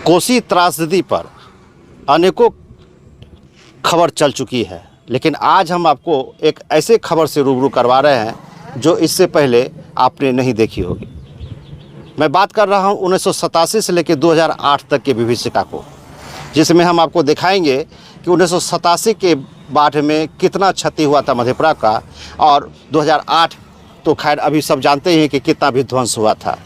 कोसी त्रासदी पर अनेकों खबर चल चुकी है, लेकिन आज हम आपको एक ऐसे खबर से रूबरू करवा रहे हैं जो इससे पहले आपने नहीं देखी होगी। मैं बात कर रहा हूं 1987 से लेकर 2008 तक के विभीषिका को, जिसमें हम आपको दिखाएंगे कि 1987 के बाढ़ में कितना क्षति हुआ था मधेपुरा का, और 2008 तो खैर अभी सब जानते ही हैं कि कितना विध्वंस हुआ था।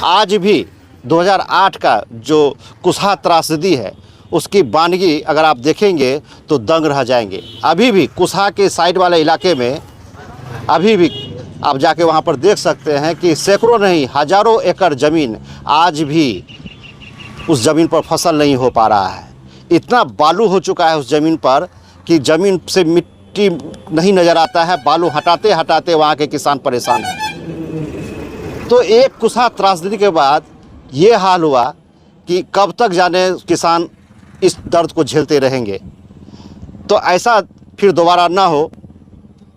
आज भी 2008 का जो कुशहा त्रासदी है उसकी वानगी अगर आप देखेंगे तो दंग रह जाएंगे। अभी भी कुशहा के साइड वाले इलाके में अभी भी आप जाके वहाँ पर देख सकते हैं कि सैकड़ों नहीं हज़ारों एकड़ ज़मीन आज भी उस ज़मीन पर फसल नहीं हो पा रहा है। इतना बालू हो चुका है उस ज़मीन पर कि ज़मीन से मिट्टी नहीं नज़र आता है। बालू हटाते हटाते वहाँ के किसान परेशान हैं। तो एक कुशहा त्रासदी के बाद ये हाल हुआ कि कब तक जाने किसान इस दर्द को झेलते रहेंगे। तो ऐसा फिर दोबारा ना हो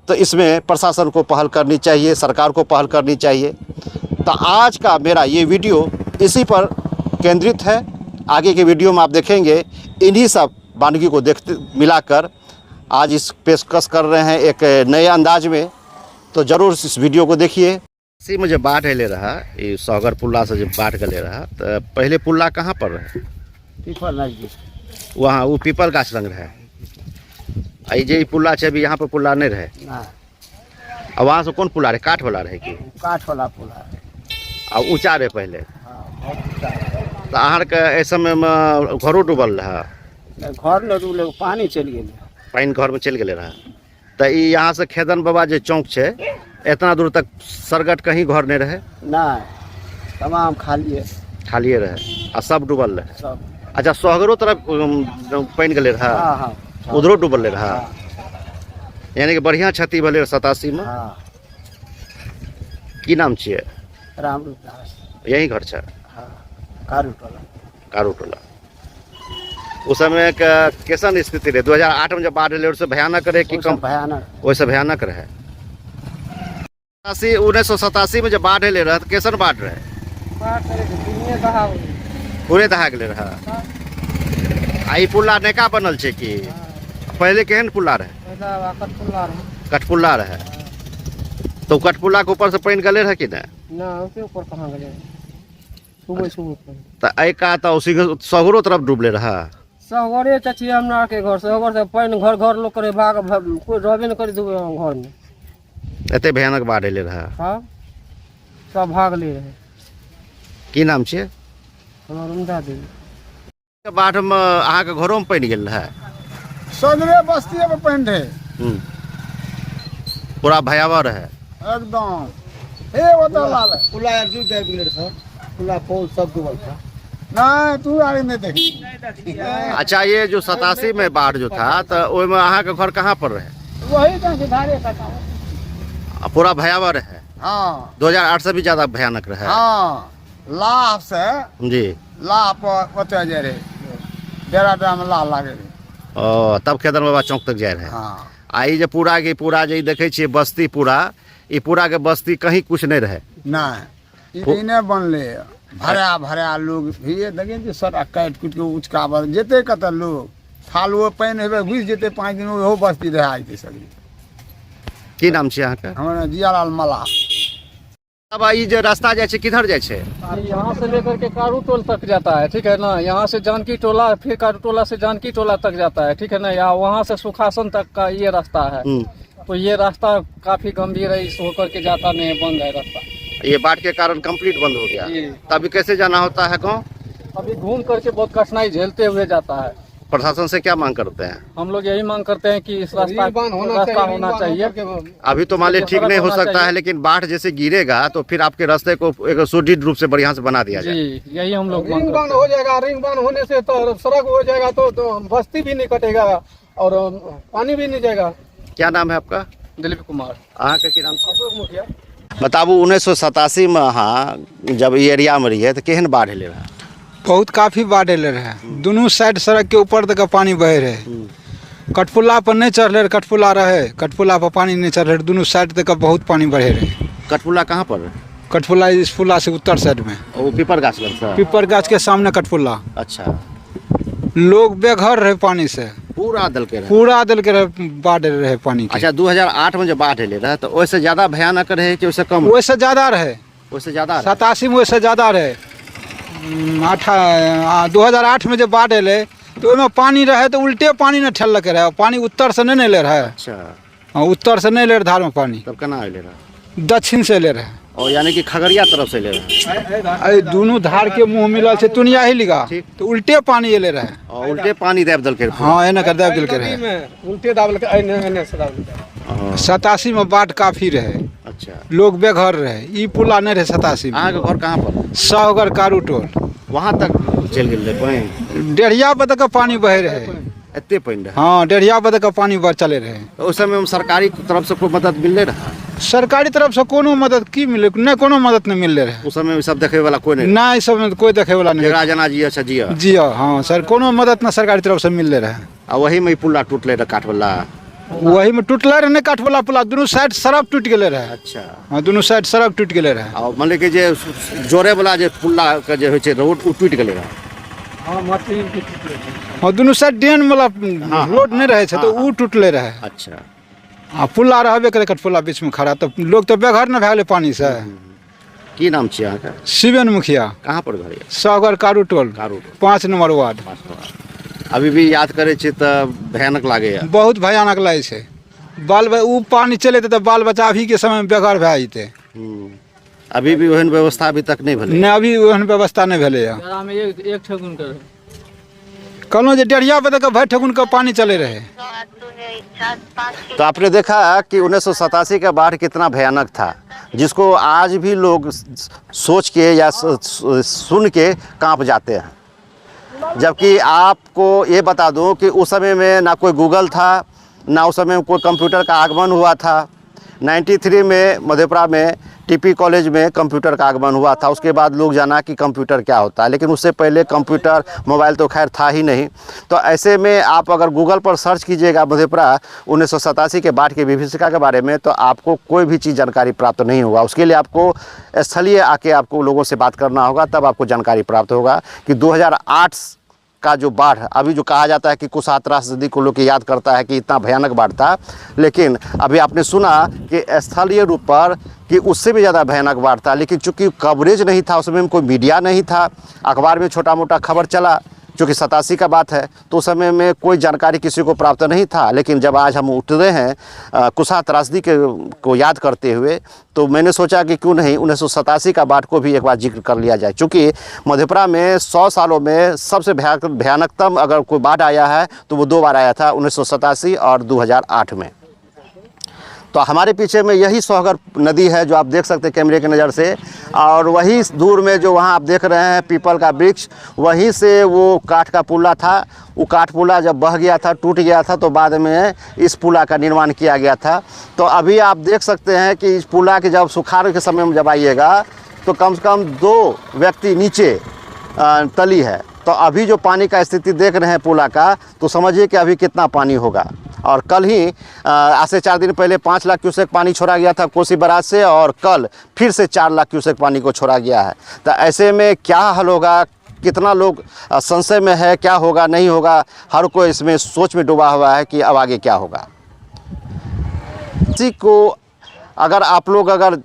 तो इसमें प्रशासन को पहल करनी चाहिए, सरकार को पहल करनी चाहिए। तो आज का मेरा ये वीडियो इसी पर केंद्रित है। आगे के वीडियो में आप देखेंगे इन्हीं सब वानगी को देखते मिलाकर आज इस पेशकश कर रहे हैं एक नए अंदाज में। तो ज़रूर इस वीडियो को देखिए। इसी में जो बाढ़ ले रहा ये सौगर पुल्ला से जब बाढ़ ले रहा तो पहले पुल्ला कहाँ पर रहे? पीपल वहाँ वो पीपल गाछ रंग रहे। आई जे पुल्ला है अभी यहाँ पर पुल्ला नहीं रहे। और वहाँ से कौन पुल्ला रहे? काठ वाला रहे कि काठ वाला पुल्ला और ऊँचा रहे पहले? तो अहाँ के ऐसे में घरों डूबल रहा? घर न डूबले, पानी चल गए, पानी घर में चल गए रहा। तो यहाँ से खेदन बाबा जो चौक है इतना दूर तक सरगट कहीं घर नहीं रहे? नहीं, तमाम खालिए रहे और सब डूबल रहे सब। अच्छा, सोहगरो तरफ पानी गले रहा? हाँ, उधरो डूबल रहा। यानी कि बढ़िया क्षति भले 87 में। की नाम छिए? रामरूप दास। यही घर छे? कारू टोला। उस समय का कैसन स्थिति रहे? 2008 में जब बाढ़ रहे उससे भयानक रहे कि कम? भयानक, वैसे भयानक रहे। 1987 में जब बाढ़ ले रहा तो कैसन बाढ़ रहे? पूरे दहा गए रहा। आई पुल्ला नैका बनल छे कि पहले केहन पुल्ला रहे? कठपुल्ला रहे। तो कठपुल्ला के ऊपर से पानी गले रहे कि ना? उसके ऊपर कहाँ गले? सुबह तो आई का तो उसी सगरो तरफ डूबले रहा। सगरे चाची हमरा के घर से पानी घर लोग करे भाग कोई रहबे न करे घर में। एते भयानक बाढ़ ले रहा। हाँ, सब भाग ले रहे। की नाम छे? रुंदा देवी। बाढ़ में अहाँ के घरों में पानी गेल रहा? सगरे बस्ती में पानी रहे। पूरा भयावह रहे एकदम। हे बता लाल पुला यार जो दे गेल सर, पुला पोल सब डूबल था। नहीं, तू आगे नहीं देखी। अच्छा, ये जो 87 में बाढ़ जो था तो ओय में अहाँ के घर कहाँ पर रहे? वही तो धारे का पूरा भयावह रहे। हाँ, 2008 से भी ज्यादा भयानक रहे। हाँ, लाभ से जी लाभ ओते जे रे डेरा में लाभ लागे रे। ओ, तब खेदन बाबा चौक तक जाए रहे। हाँ, आई जे पूरा के पूरा जे देखे छिए बस्ती पूरा ये पूरा के बस्ती कहीं कुछ नहीं रहे। नहीं, इने बनले भरा लोग भी देखे जे सर काट कुट के उचका जेते कत लोग थालुओ पानी हेबे घुस जेते 5 दिन ओहो बस्ती रह आइते सगरी। की नाम छे अहाँ के? हमरा जियालाल मला। अब ये जो रास्ता जाए किधर जाए? यहाँ से लेकर के कारू टोल तक जाता है, ठीक है ना। यहाँ से जानकी टोला, फिर कारू टोला से जानकी टोला तक जाता है, ठीक है ना। यहाँ वहाँ से सुखासन तक का ये रास्ता है। तो ये रास्ता काफी गंभीर है, इस होकर के जाता नहीं, बंद है रास्ता। ये बाढ़ के कारण कंप्लीट बंद हो गया। तभी कैसे जाना होता है गाँव? अभी घूम करके बहुत कठिनाई झेलते हुए जाता है। प्रशासन से क्या मांग करते हैं? हम लोग यही मांग करते हैं कि इस रास्ता होना चाहिए। अभी तो मान ली ठीक नहीं हो सकता है, लेकिन बाढ़ जैसे गिरेगा तो फिर आपके रास्ते को एक सुदृढ़ रूप से बढ़िया से बना दिया जाए। यही हम लोग रिंग बांध हो जाएगा। रिंग बांध होने से तो सड़क हो जाएगा, तो बस्ती भी नहीं कटेगा और पानी भी नहीं जाएगा। क्या नाम है आपका? दिलीप कुमार। अहाँ के नाम? अशोक मुखिया। बताबू 1987 में अहाँ जब ये एरिया में रहिए तो केहन बाढ़ ले रहा? बहुत काफ़ी बाढ़ ले रहे। दोनों साइड सड़क के ऊपर तक पानी बह रहे। कठपुल्ला पर नहीं चढ़ रहे, कठपुल्ला रहे, कठपुल्ला पर पानी नहीं चढ़ रहे, दोनों साइड तक बहुत पानी बढ़े रहे। कठपुल्ला कहाँ पर? कटपुला इस पुला से उत्तर साइड में, वो पीपर गाछ लगता है। पीपर गाछ के सामने कटपुला। अच्छा, लोग बेघर रहे पानी से, पूरा दल के रहे। पूरा दल के रहे, बाढ़ रहे पानी के। अच्छा, 2008 में जब बाढ़ ले रहा तो वैसे ज्यादा भयानक रहे कि वैसे कम? वैसे ज्यादा रहे, वैसे ज्यादा। 87 में वैसे ज्यादा रहे। 2008 में जब बाढ़ अले तो ओहिमे पानी रहे तो उल्टे पानी न ठेल के रहे, पानी उत्तर से नहीं ले रहे। अच्छा, उत्तर से नहीं ले रहे धार में पानी, तब केना ले रहा? दक्षिण से ले रहे। और यानी कि खगड़िया तरफ से ले रहे। दोनों धार के मुंह मिलल से तुनिया ही लिगा, तो उल्टे पानी ले रहे। और उल्टे पानी देव दल के। हाँ, एने कर देव दल के रहे। उल्टे दाबल के एने से दाबल। 87 में बाढ़ काफी रहे। अच्छा, लोग बेघर रहे। ई पुला नहीं रहे 87 में। अहाँ के घर कहाँ पर? साहगर कारू टोल, वहाँ तक चल गए पानी? डेढ़िया बद के पानी बहे रहे। एते पानी रहे? हाँ, डेढ़िया बद के पानी चले रहे। तो उस समय में सरकारी तरफ से कोई मदद मिलने रहा? सरकारी तरफ से कोनो मदद की मिले? नहीं, कोनो मदद नहीं मिल रहे। उस समय में सब देखे वाला कोई नहीं? ना, इस सब में कोई देखे वाला नहीं। जगह जना जी। अच्छा जी। जी हाँ सर, कोनो मदद ना सरकारी तरफ से मिल रहे। और वही में पुला टूटले रहे, काठ वाला। वही में टूटले रहे, काठ वाला पुला, दोनों साइड सड़क टूट गए रहे। अच्छा, हाँ, दोनों साइड सड़क टूट गए रहे। और मान लीजिए जे जोड़े वाला जे पुला के जे होय छै रोड उ टूट गेले रहे। हाँ, मट्टी हाँ, दोनों साइड डेन वाला रोड नहीं रहे तो उ टूटले रहे। अच्छा, आ पुला रहबे करे, कटपुला बीच में खड़ा, तो लोग तो बेघर न भए गेले पानी से। की नाम छियै अहाँके? शिवेन मुखिया। कहाँ पर घर यऽ? सागर कारू टोल, 5 नंबर वार्ड। अभी भी याद करे छी तऽ भयानक लागैए। बहुत भयानक लागे छै। उ पानी चले तो बाल बच्चा अभी के समय में बेघर भए जेते। अभी भी ओहन व्यवस्था अभी तक नहीं भेलै? नहीं, अभी ओहन व्यवस्था नहीं भेलै। एक ठेकुन कर कहलौं जे डेढ़िया बजे के भर ठेकुन के पानी चले रहे। तो आपने देखा कि 1987 का बाढ़ कितना भयानक था, जिसको आज भी लोग सोच के या सुन के कांप जाते हैं। जबकि आपको ये बता दूं कि उस समय में ना कोई गूगल था, ना उस समय में कोई कंप्यूटर का आगमन हुआ था। 93 में मधेपुरा में टीपी कॉलेज में कंप्यूटर का आगमन हुआ था। उसके बाद लोग जाना कि कंप्यूटर क्या होता है, लेकिन उससे पहले कंप्यूटर मोबाइल तो खैर था ही नहीं। तो ऐसे में आप अगर गूगल पर सर्च कीजिएगा मधेपुरा 1987 के बाढ़ की विभीषिका के बारे में, तो आपको कोई भी चीज़ जानकारी प्राप्त नहीं होगा। उसके लिए आपको स्थलीय आके आपको लोगों से बात करना होगा, तब आपको जानकारी प्राप्त होगा कि 2008 का जो बाढ़, अभी जो कहा जाता है कि कुशा त्रासदी को लोग याद करता है कि इतना भयानक बाढ़ था, लेकिन अभी आपने सुना कि स्थलीय रूप पर कि उससे भी ज़्यादा भयानक बाढ़ था। लेकिन चूंकि कवरेज नहीं था, उसमें कोई मीडिया नहीं था, अखबार में छोटा मोटा खबर चला, चूँकि 87 का बात है तो उस समय में कोई जानकारी किसी को प्राप्त नहीं था। लेकिन जब आज हम उठ रहे हैं कुशा त्रासदी को याद करते हुए, तो मैंने सोचा कि क्यों नहीं 1987 का बाढ़ को भी एक बार जिक्र कर लिया जाए। चूँकि मधेपुरा में 100 सालों में सबसे भयानकतम अगर कोई बाढ़ आया है तो वो 2 बार आया था, 1987 और 2008 में। तो हमारे पीछे में यही सोहगर नदी है जो आप देख सकते हैं कैमरे की नज़र से, और वही दूर में जो वहाँ आप देख रहे हैं पीपल का वृक्ष, वहीं से वो काठ का पुला था। वो काठ पुला जब बह गया था, टूट गया था, तो बाद में इस पुला का निर्माण किया गया था। तो अभी आप देख सकते हैं कि इस पुला के जब सुखाड़ के समय में जब आइएगा तो कम से कम 2 व्यक्ति नीचे तली है। तो अभी जो पानी का स्थिति देख रहे हैं पुला का, तो समझिए कि अभी कितना पानी होगा। और कल ही आज से 4 दिन पहले 5 लाख क्यूसेक पानी छोड़ा गया था कोसी बराज से, और कल फिर से 4 लाख क्यूसेक पानी को छोड़ा गया है। तो ऐसे में क्या हल होगा, कितना लोग संशय में है, क्या होगा नहीं होगा, हर कोई इसमें सोच में डूबा हुआ है कि अब आगे क्या होगा। किसी को अगर आप लोग अगर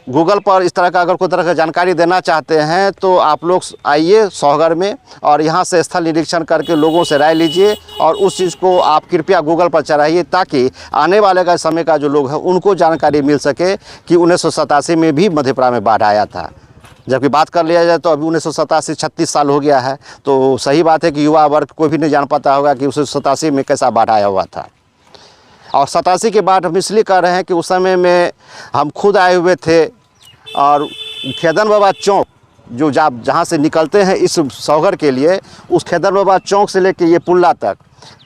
गूगल पर इस तरह का अगर कोई तरह की जानकारी देना चाहते हैं, तो आप लोग आइए सोहगर में और यहाँ से स्थल निरीक्षण करके लोगों से राय लीजिए, और उस चीज़ को आप कृपया गूगल पर चढ़ाइए, ताकि आने वाले का समय का जो लोग हैं उनको जानकारी मिल सके कि 1987 में भी मधेपुरा में बाढ़ आया था। जबकि बात कर लिया जाए तो अभी 1987 36 साल हो गया है, तो सही बात है कि युवा वर्ग कोई भी नहीं जान पाता होगा कि 1987 में कैसा बाढ़ आया हुआ था। और 87 के बाद हम इसलिए कह रहे हैं कि उस समय में हम खुद आए हुए थे, और खेदन बाबा चौक जो जहाँ से निकलते हैं इस सोहगर के लिए, उस खेदन बाबा चौक से लेके ये पुल्ला तक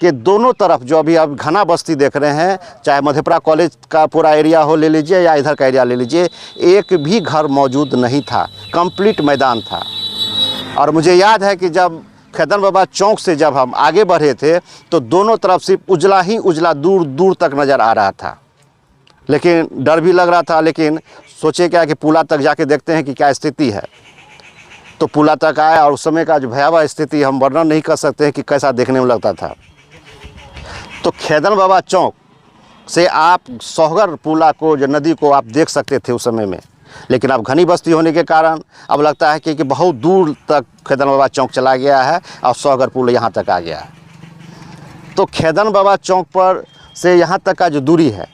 के दोनों तरफ जो अभी आप घना बस्ती देख रहे हैं, चाहे मधेपुरा कॉलेज का पूरा एरिया हो ले लीजिए या इधर का एरिया ले लीजिए, एक भी घर मौजूद नहीं था, कंप्लीट मैदान था। और मुझे याद है कि जब खेदन बाबा चौक से जब हम आगे बढ़े थे, तो दोनों तरफ सिर्फ उजला ही उजला दूर दूर तक नज़र आ रहा था। लेकिन डर भी लग रहा था। लेकिन सोचे क्या कि पुला तक जाके देखते हैं कि क्या स्थिति है। तो पुला तक आए और उस समय का जो भयावह स्थिति हम वर्णन नहीं कर सकते हैं कि कैसा देखने में लगता था। तो खेदन बाबा चौक से आप सोहगर पुला को, जो नदी को आप देख सकते थे उस समय में। लेकिन अब घनी बस्ती होने के कारण अब लगता है कि बहुत दूर तक खेदन बाबा चौक चला गया है और सोहगर पुल यहाँ तक आ गया है। तो खेदन बाबा चौक पर से यहाँ तक का जो दूरी है,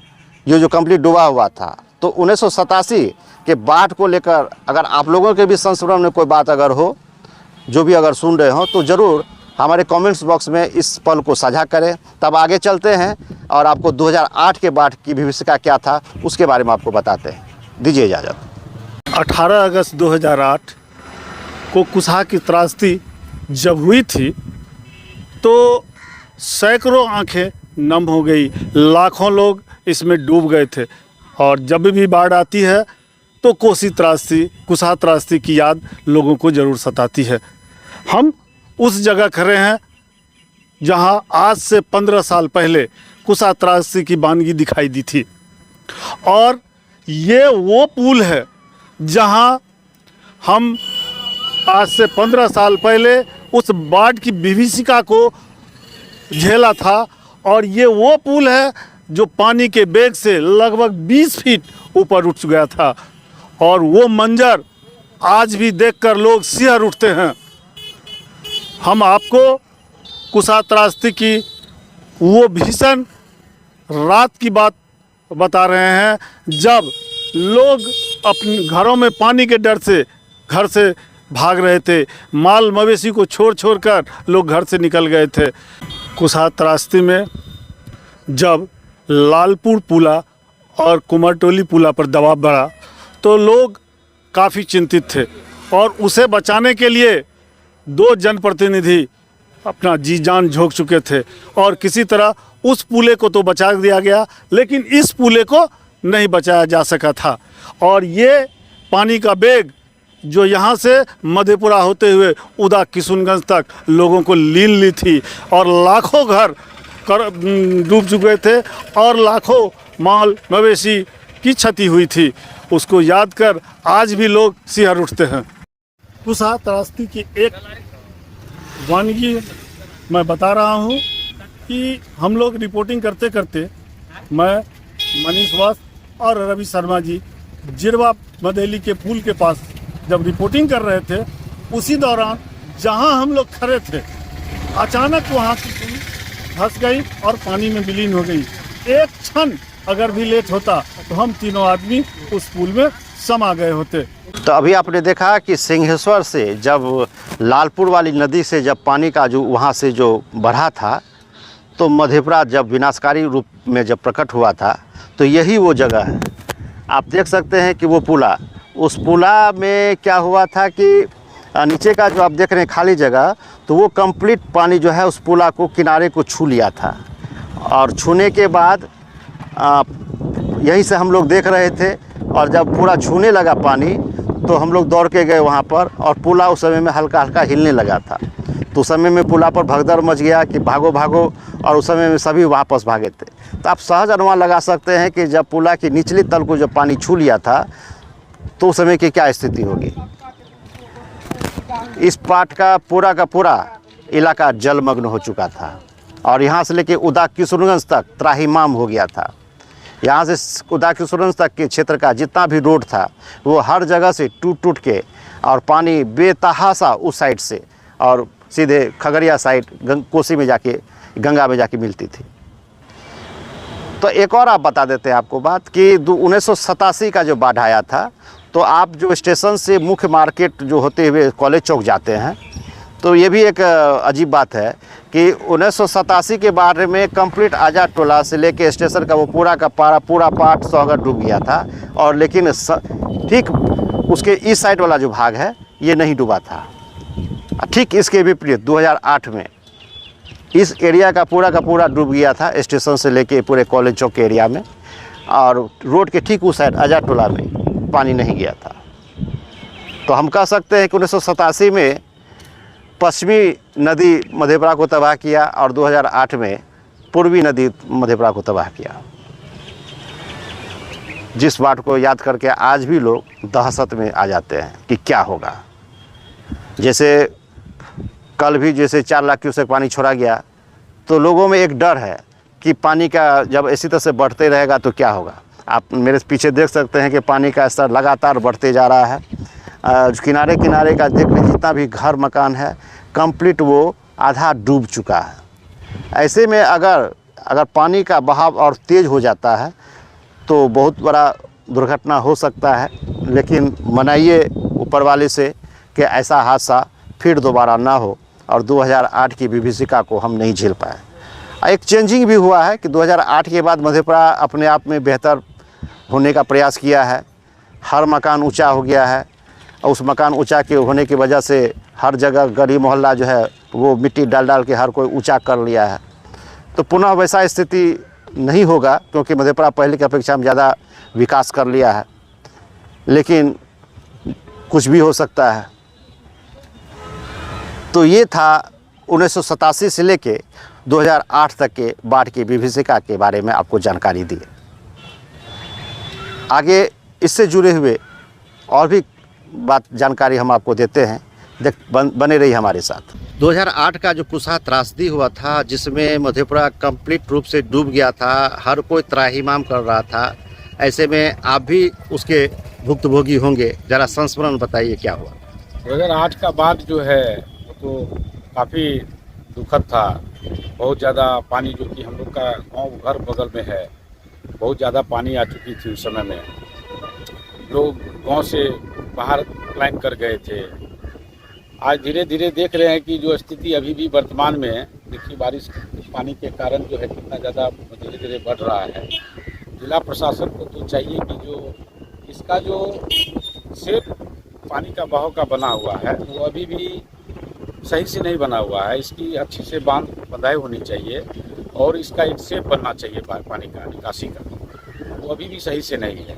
ये जो कंप्लीट डूबा हुआ था, तो 1987 के बाढ़ को लेकर अगर आप लोगों के भी संस्मरण में कोई बात अगर हो, जो भी अगर सुन रहे हो, तो ज़रूर हमारे कमेंट्स बॉक्स में इस पल को साझा करें। तब आगे चलते हैं और आपको 2008 के बाढ़ की भविष्यता क्या था उसके बारे में आपको बताते हैं। दीजिए इजाज़त। 18 अगस्त 2008 को कुसहा की त्रासदी जब हुई थी तो सैकड़ों आंखें नम हो गई, लाखों लोग इसमें डूब गए थे। और जब भी बाढ़ आती है तो कोसी त्रासदी, कुसहा त्रासदी की याद लोगों को ज़रूर सताती है। हम उस जगह खड़े हैं जहां आज से 15 साल पहले कुसहा त्रासदी की बानगी दिखाई दी थी। और ये वो पुल है जहां हम आज से 15 साल पहले उस बाढ़ की विभीषिका को झेला था। और ये वो पुल है जो पानी के बेग से लगभग 20 फीट ऊपर उठ गया था। और वो मंजर आज भी देखकर लोग सिहर उठते हैं। हम आपको कुसहा त्रासदी की वो भीषण रात की बात बता रहे हैं जब लोग अपने घरों में पानी के डर से घर से भाग रहे थे। माल मवेशी को छोड़ कर लोग घर से निकल गए थे। कुसहा त्रासदी में जब लालपुर पुला और कुमारटोली पुला पर दबाव बढ़ा तो लोग काफ़ी चिंतित थे और उसे बचाने के लिए 2 जनप्रतिनिधि अपना जी जान झोंक चुके थे। और किसी तरह उस पुले को तो बचा दिया गया, लेकिन इस पुले को नहीं बचाया जा सका था। और ये पानी का बेग जो यहाँ से मधेपुरा होते हुए उदा किशुनगंज तक लोगों को लीन ली थी और लाखों घर डूब चुके थे और लाखों माल मवेशी की क्षति हुई थी। उसको याद कर आज भी लोग सिहर उठते हैं। कुसहा त्रासदी की एक वानगी मैं बता रहा हूँ कि हम लोग रिपोर्टिंग करते करते, मैं मनीष वास और रवि शर्मा जी जिरवा मदेली के पुल के पास जब रिपोर्टिंग कर रहे थे, उसी दौरान जहां हम लोग खड़े थे अचानक वहां की पुल धंस गई और पानी में विलीन हो गई। एक क्षण अगर भी लेट होता तो हम तीनों आदमी उस पुल में समा गए होते। तो अभी आपने देखा कि सिंहेश्वर से जब लालपुर वाली नदी से जब पानी का जो वहाँ से जो बढ़ा था, तो मधेपुरा जब विनाशकारी रूप में जब प्रकट हुआ था, तो यही वो जगह है। आप देख सकते हैं कि वो पुला, उस पुला में क्या हुआ था कि नीचे का जो आप देख रहे हैं खाली जगह, तो वो कंप्लीट पानी जो है उस पुला को किनारे को छू लिया था। और छूने के बाद यहीं से हम लोग देख रहे थे और जब पूरा छूने लगा पानी तो हम लोग दौड़ के गए वहाँ पर और पुला उस समय में हल्का हल्का हिलने लगा था। तो उस समय में पुला पर भगदड़ मच गया कि भागो भागो, और उस समय में सभी वापस भागे थे। तो आप सहज अनुमान लगा सकते हैं कि जब पुला की निचली तल को जब पानी छू लिया था तो उस समय की क्या स्थिति होगी। इस पाट का पूरा इलाका जलमग्न हो चुका था और यहाँ से लेके उदा किशुनगंज तक त्राहिमाम हो गया था। यहाँ से उदा किशुनगंज तक के क्षेत्र का जितना भी रोड था वो हर जगह से टूट के और पानी बेतहासा उस साइड से और सीधे खगड़िया साइड कोसी में जाके गंगा में जाके मिलती थी। तो एक और आप बता देते हैं आपको बात कि 1987 का जो बाढ़ आया था, तो आप जो स्टेशन से मुख्य मार्केट जो होते हुए कॉलेज चौक जाते हैं, तो ये भी एक अजीब बात है कि 1987 के बारे में कंप्लीट आज़ाद टोला से लेके स्टेशन का वो पूरा पार्ट सोहगर डूब गया था। और लेकिन ठीक उसके इस साइड वाला जो भाग है ये नहीं डूबा था। ठीक इसके विपरीत 2008 में इस एरिया का पूरा डूब गया था, स्टेशन से लेके पूरे कॉलेज चौक के एरिया में, और रोड के ठीक उस साइड आज़ाद टोला में पानी नहीं गया था। तो हम कह सकते हैं कि 1987 में पश्चिमी नदी मधेपुरा को तबाह किया और 2008 में पूर्वी नदी मधेपुरा को तबाह किया। जिस बात को याद करके आज भी लोग दहशत में आ जाते हैं कि क्या होगा। जैसे कल भी जैसे 4 लाख क्यूसेक पानी छोड़ा गया, तो लोगों में एक डर है कि पानी का जब इसी तरह से बढ़ते रहेगा तो क्या होगा। आप मेरे पीछे देख सकते हैं कि पानी का स्तर लगातार बढ़ते जा रहा है। किनारे किनारे का देख लीजिए, जितना भी घर मकान है कंप्लीट वो आधा डूब चुका है। ऐसे में अगर पानी का बहाव और तेज़ हो जाता है तो बहुत बड़ा दुर्घटना हो सकता है। लेकिन मनाइए ऊपर वाले से कि ऐसा हादसा फिर दोबारा ना हो और 2008 की विभीषिका को हम नहीं झेल पाए। एक चेंजिंग भी हुआ है कि 2008 के बाद मधेपुरा अपने आप में बेहतर होने का प्रयास किया है। हर मकान ऊंचा हो गया है और उस मकान ऊंचा के होने की वजह से हर जगह गली मोहल्ला जो है वो मिट्टी डाल डाल के हर कोई ऊंचा कर लिया है। तो पुनः वैसा स्थिति नहीं होगा, क्योंकि मधेपुरा पहले की अपेक्षा में ज़्यादा विकास कर लिया है। लेकिन कुछ भी हो सकता है। तो ये था 1987 से लेके 2008 तक के बाढ़ की विभीषिका के बारे में आपको जानकारी दी। आगे इससे जुड़े हुए और भी जानकारी हम आपको देते हैं। बने रही हमारे साथ। 2008 का जो कुशा त्रासदी हुआ था, जिसमें मधेपुरा कंप्लीट रूप से डूब गया था, हर कोई त्राहिमाम कर रहा था, ऐसे में आप भी उसके भुक्तभोगी होंगे। ज़रा संस्मरण बताइए क्या हुआ। 2008 का बाद जो है तो काफ़ी दुखद था। बहुत ज़्यादा पानी, जो कि हम लोग का गांव घर बगल में है, बहुत ज़्यादा पानी आ चुकी थी उस समय में। लोग गांव से बाहर प्लान कर गए थे। आज धीरे धीरे देख रहे हैं कि जो स्थिति अभी भी वर्तमान में, देखिए बारिश पानी के कारण जो है कितना ज़्यादा धीरे धीरे बढ़ रहा है। जिला प्रशासन को तो चाहिए कि जो इसका जो सेफ पानी का बहाव का बना हुआ है वो अभी भी सही से नहीं बना हुआ है। इसकी अच्छी से बंधाई होनी चाहिए और इसका एक सेफ बनना चाहिए पानी का निकासी का, वो अभी भी सही से नहीं है।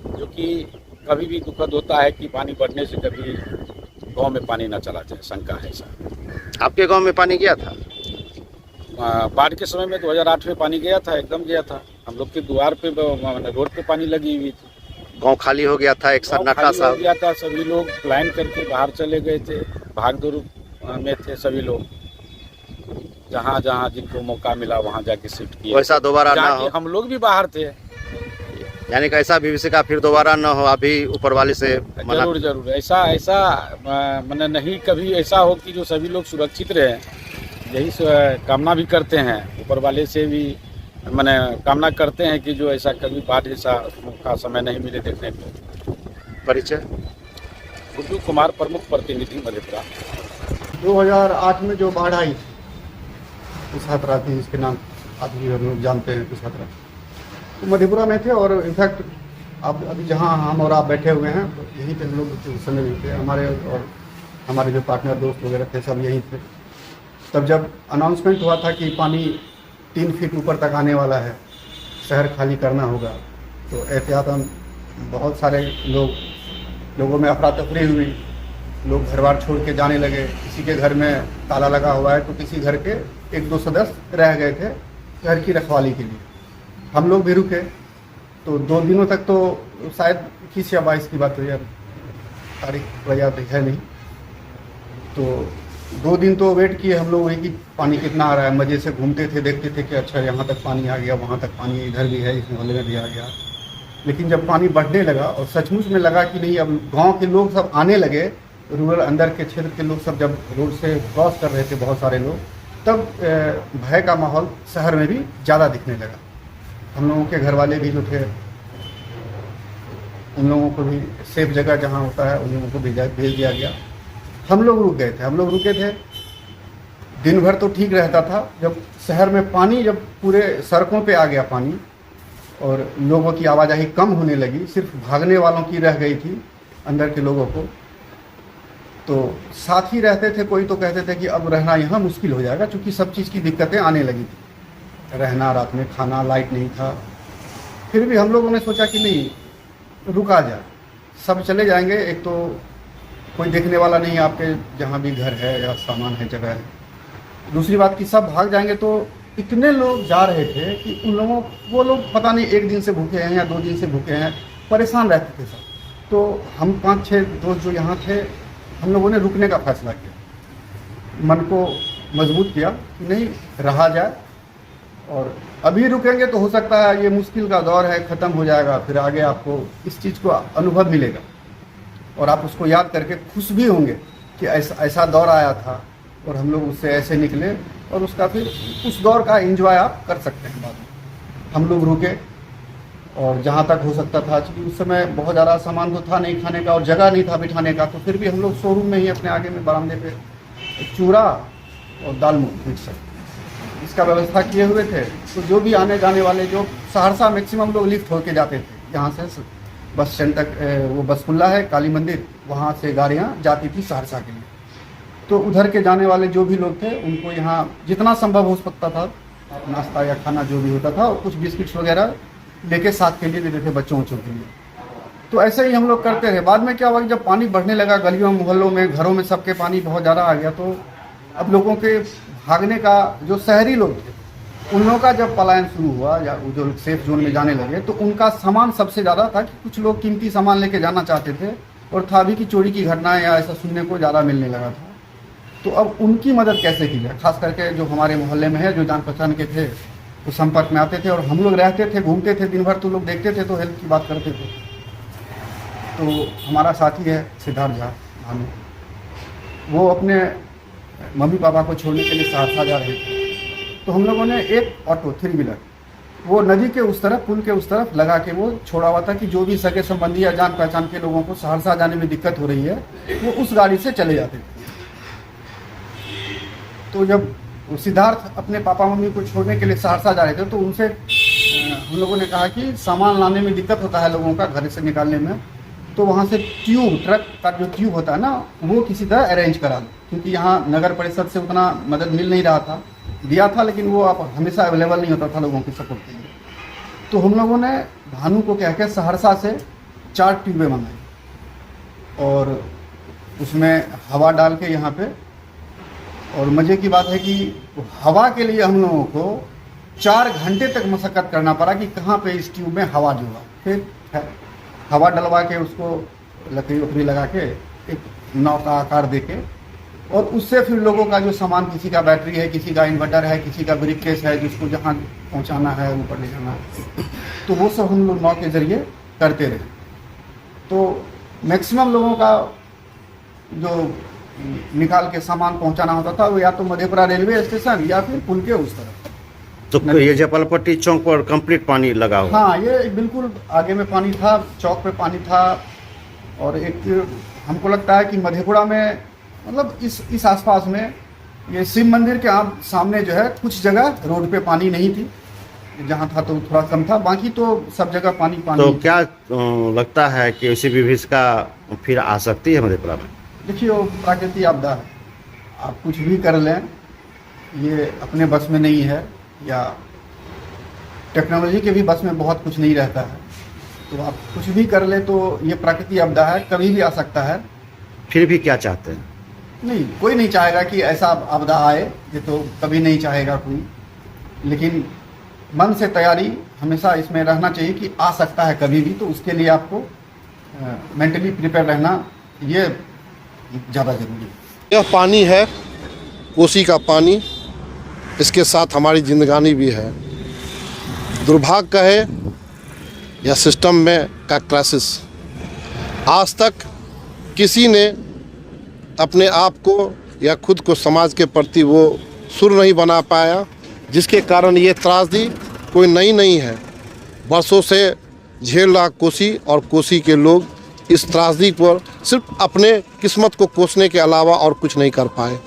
जो कि कभी भी दुखद होता है कि पानी बढ़ने से कभी गांव में पानी ना चला जाए, शंका है ऐसा। आपके गांव में पानी गया था? बाढ़ के समय में 2008 में पानी गया था, एकदम गया था। हम लोग के द्वार पे रोड पे पानी लगी हुई थी। गांव खाली हो गया था, एक सन्नाटा सा हो गया था। सभी लोग प्लान करके बाहर चले गए थे, भाग दौड़ में थे सभी लोग। जहाँ जहाँ जिनको मौका मिला वहाँ जाके शिफ्ट किए। वैसा दोबारा ना हो। हम लोग भी बाहर थे, यानी कि ऐसा विभीषिका फिर दोबारा न हो। अभी ऊपर वाले से जरूर जरूर ऐसा मैंने नहीं कभी ऐसा हो कि जो सभी लोग सुरक्षित रहे, यही कामना भी करते हैं। ऊपर वाले से भी मैंने कामना करते हैं कि जो ऐसा कभी बाढ़ जैसा का समय नहीं मिले देखने को। परिचय? गुड्डू कुमार, प्रमुख प्रतिनिधि मधेपुरा। 2008 में जो बाढ़ आई कुशा त्रासदी, इसके नाम आदमी हम लोग जानते हैं, कुशा त्रासदी, तो मधेपुरा में थे। और इनफैक्ट अब अभी जहाँ हम और आप बैठे हुए हैं तो यहीं पे हम लोग उस समय भी थे। हमारे जो पार्टनर दोस्त वगैरह थे सब यहीं थे। तब जब अनाउंसमेंट हुआ था कि पानी 3 फीट ऊपर तक आने वाला है, शहर खाली करना होगा, तो एहतियातन बहुत सारे लोगों में अफरा तफरी हुई। लोग घर बार छोड़ के जाने लगे। किसी के घर में ताला लगा हुआ है तो किसी घर के 1-2 सदस्य रह गए थे घर की रखवाली के लिए। हम लोग भी रुके। तो 2 दिनों तक, तो शायद 21 या 22 की बात हुई, अब तारीख याद है नहीं। तो 2 दिन तो वेट किए हम लोग वही कि पानी कितना आ रहा है। मज़े से घूमते थे, देखते थे कि अच्छा यहाँ तक पानी आ गया, वहाँ तक पानी, इधर भी है, इस मोहल्ले में भी आ गया। लेकिन जब पानी बढ़ने लगा और सचमुच में लगा कि नहीं, अब गांव के लोग सब आने लगे, रूरल अंदर के क्षेत्र के लोग सब जब रोड से क्रॉस कर रहे थे बहुत सारे लोग, तब भय का माहौल शहर में भी ज़्यादा दिखने लगा। हम लोगों के घर वाले भी जो थे, उन लोगों को भी सेफ जगह जहाँ होता है उन लोगों को भेज दिया गया। हम लोग रुक गए थे, हम लोग रुके थे। दिन भर तो ठीक रहता था। जब शहर में पानी, जब पूरे सड़कों पे आ गया पानी और लोगों की आवाजाही कम होने लगी, सिर्फ भागने वालों की रह गई थी अंदर के लोगों को, तो साथ ही रहते थे। कोई तो कहते थे कि अब रहना यहाँ मुश्किल हो जाएगा, क्योंकि सब चीज़ की दिक्कतें आने लगी थी। रहना, रात में खाना, लाइट नहीं था। फिर भी हम लोगों ने सोचा कि नहीं, रुका जाए, सब चले जाएंगे। एक तो कोई देखने वाला नहीं आपके जहाँ भी घर है या सामान है, जगह है। दूसरी बात कि सब भाग जाएंगे तो इतने लोग जा रहे थे कि उन लोगों वो लोग पता नहीं 1 दिन से भूखे हैं या 2 दिन से भूखे हैं, परेशान रहते थे सब। तो हम 5-6 दोस्त जो यहाँ थे, हम लोगों ने रुकने का फैसला किया, मन को मजबूत किया कि नहीं रहा जाए, और अभी रुकेंगे तो हो सकता है ये मुश्किल का दौर है, ख़त्म हो जाएगा, फिर आगे आपको इस चीज़ को अनुभव मिलेगा और आप उसको याद करके खुश भी होंगे कि ऐसा दौर आया था और हम लोग उससे ऐसे निकले, और उसका फिर उस दौर का एंजॉय आप कर सकते हैं बाद में। हम लोग रुके और जहाँ तक हो सकता था, क्योंकि उस समय बहुत ज़्यादा सामान तो था नहीं खाने का और जगह नहीं था बिठाने का, तो फिर भी हम लोग शोरूम में ही अपने आगे में बरामदे पे चूड़ा और दाल मूंग मिक्सर इसका व्यवस्था किए हुए थे। तो जो भी आने जाने वाले, जो सहरसा मैक्सिमम लोग लिफ्ट होके जाते थे, यहाँ से बस स्टैंड तक, वो बसकुल्ला है काली मंदिर, वहाँ से गाड़ियाँ जाती थी सहरसा के लिए। तो उधर के जाने वाले जो भी लोग थे उनको यहाँ जितना संभव हो सकता था नाश्ता या खाना जो भी होता था, और कुछ बिस्किट्स वगैरह लेके साथ के लिए देते थे बच्चों के लिए। तो ऐसे ही हम लोग करते रहे। बाद में क्या हुआ कि जब पानी बढ़ने लगा गलियों मोहल्लों में, घरों में सबके पानी बहुत ज़्यादा आ गया, तो अब लोगों के भागने का, जो शहरी लोग थे उन लोगों का जब पलायन शुरू हुआ या वो जो सेफ जोन में जाने लगे, तो उनका सामान सबसे ज़्यादा था कि कुछ लोग कीमती सामान लेके जाना चाहते थे, और था भी कि चोरी की घटनाएं या ऐसा सुनने को ज़्यादा मिलने लगा था। तो अब उनकी मदद कैसे की जाए, खास करके जो हमारे मोहल्ले में है, जो जान पहचान के थे, वो संपर्क में आते थे और हम लोग रहते थे, घूमते थे दिन भर, तो लोग देखते थे तो हेल्प की बात करते थे। तो हमारा साथी है सिद्धार्थ झा भानु, वो अपने मम्मी पापा को छोड़ने के लिए सहरसा जा रहे थे। तो हम लोगों ने एक ऑटो 3 व्हीलर वो नदी के उस तरफ, पुल के उस तरफ लगा के वो छोड़ा हुआ था कि जो भी सगे संबंधी या जान पहचान के लोगों को सहरसा जाने में दिक्कत हो रही है, वो उस गाड़ी से चले जाते थे। तो जब वो सिद्धार्थ अपने पापा मम्मी को छोड़ने के लिए सहरसा जा रहे थे, तो उनसे हम लोगों ने कहा कि सामान लाने में दिक्कत होता है लोगों का, घर से निकालने में, तो वहाँ से ट्यूब, ट्रक का जो ट्यूब होता है ना, वो किसी तरह अरेंज करा दो, क्योंकि यहाँ नगर परिषद से उतना मदद मिल नहीं रहा था, दिया था लेकिन वो आप हमेशा अवेलेबल नहीं होता था लोगों की सपोर्ट के लिए। तो हम लोगों ने भानु को कह के सहरसा से 4 ट्यूबें मंगाई और उसमें हवा डाल के यहाँ पे, और मज़े की बात है कि हवा के लिए हम लोगों को 4 घंटे तक मशक्क़त करना पड़ा कि कहाँ पे इस ट्यूब में हवा जुड़ा। फिर हवा डलवा के उसको लकड़ी उकड़ी लगा के एक नाव का आकार दे के, और उससे फिर लोगों का जो सामान, किसी का बैटरी है, किसी का इन्वर्टर है, किसी का ब्रिक केस है, जिसको जहाँ पहुँचाना है ऊपर ले जाना है, तो वो सब हम लोग नाव के ज़रिए करते रहे। तो मैक्सिमम लोगों का जो निकाल के सामान पहुंचाना होता था वो या तो मधेपुरा रेलवे स्टेशन या फिर पुल के उस तरफ। तो ये जयपालपट्टी चौक पर कंप्लीट पानी लगा हुआ? हाँ, ये बिल्कुल आगे में पानी था, चौक पे पानी था, और एक हमको लगता है कि मधेपुरा में, मतलब इस आसपास में, ये शिव मंदिर के सामने जो है कुछ जगह रोड पे पानी नहीं थी, जहाँ था तो थोड़ा कम था, बाकी तो सब जगह पानी। तो क्या लगता है कि ऐसी विभीषिका फिर आ सकती है मधेपुरा में? देखिए, वो प्राकृतिक आपदा है, आप कुछ भी कर लें, ये अपने बस में नहीं है, या टेक्नोलॉजी के भी बस में बहुत कुछ नहीं रहता है, तो आप कुछ भी कर ले तो ये प्राकृतिक आपदा है, कभी भी आ सकता है। फिर भी क्या चाहते हैं? नहीं, कोई नहीं चाहेगा कि ऐसा आपदा आए, ये तो कभी नहीं चाहेगा कोई, लेकिन मन से तैयारी हमेशा इसमें रहना चाहिए कि आ सकता है कभी भी, तो उसके लिए आपको मेंटली प्रिपेयर रहना ये ज़्यादा ज़रूरी है। यह पानी है, कोसी का पानी, इसके साथ हमारी जिंदगानी भी है। दुर्भाग्य कहे या सिस्टम में का क्राइसिस, आज तक किसी ने अपने आप को या खुद को समाज के प्रति वो सुर नहीं बना पाया, जिसके कारण ये त्रासदी कोई नई नहीं है। बरसों से झेल रहा कोसी, और कोसी के लोग इस त्रासदी पर सिर्फ अपने किस्मत को कोसने के अलावा और कुछ नहीं कर पाए।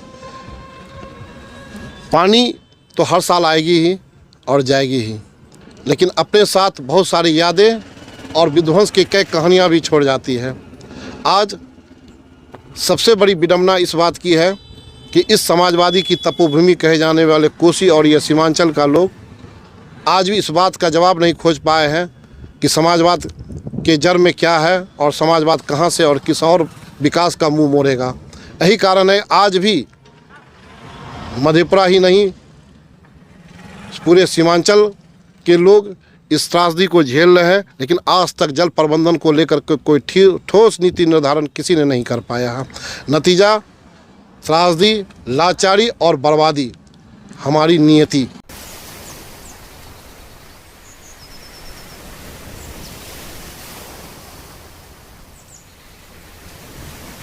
पानी तो हर साल आएगी ही और जाएगी ही, लेकिन अपने साथ बहुत सारी यादें और विध्वंस की कई कहानियाँ भी छोड़ जाती है। आज सबसे बड़ी विडंबना इस बात की है कि इस समाजवादी की तपोभूमि कहे जाने वाले कोसी और यह सीमांचल का लोग आज भी इस बात का जवाब नहीं खोज पाए हैं कि समाजवाद के जड़ में क्या है और समाजवाद कहाँ से और किस और विकास का मुंह मोड़ेगा। यही कारण है आज भी मधेपुरा ही नहीं, पूरे सीमांचल के लोग इस त्रासदी को झेल रहे हैं, लेकिन आज तक जल प्रबंधन को लेकर के कोई ठोस नीति निर्धारण किसी ने नहीं कर पाया है। नतीजा त्रासदी, लाचारी और बर्बादी हमारी नियति।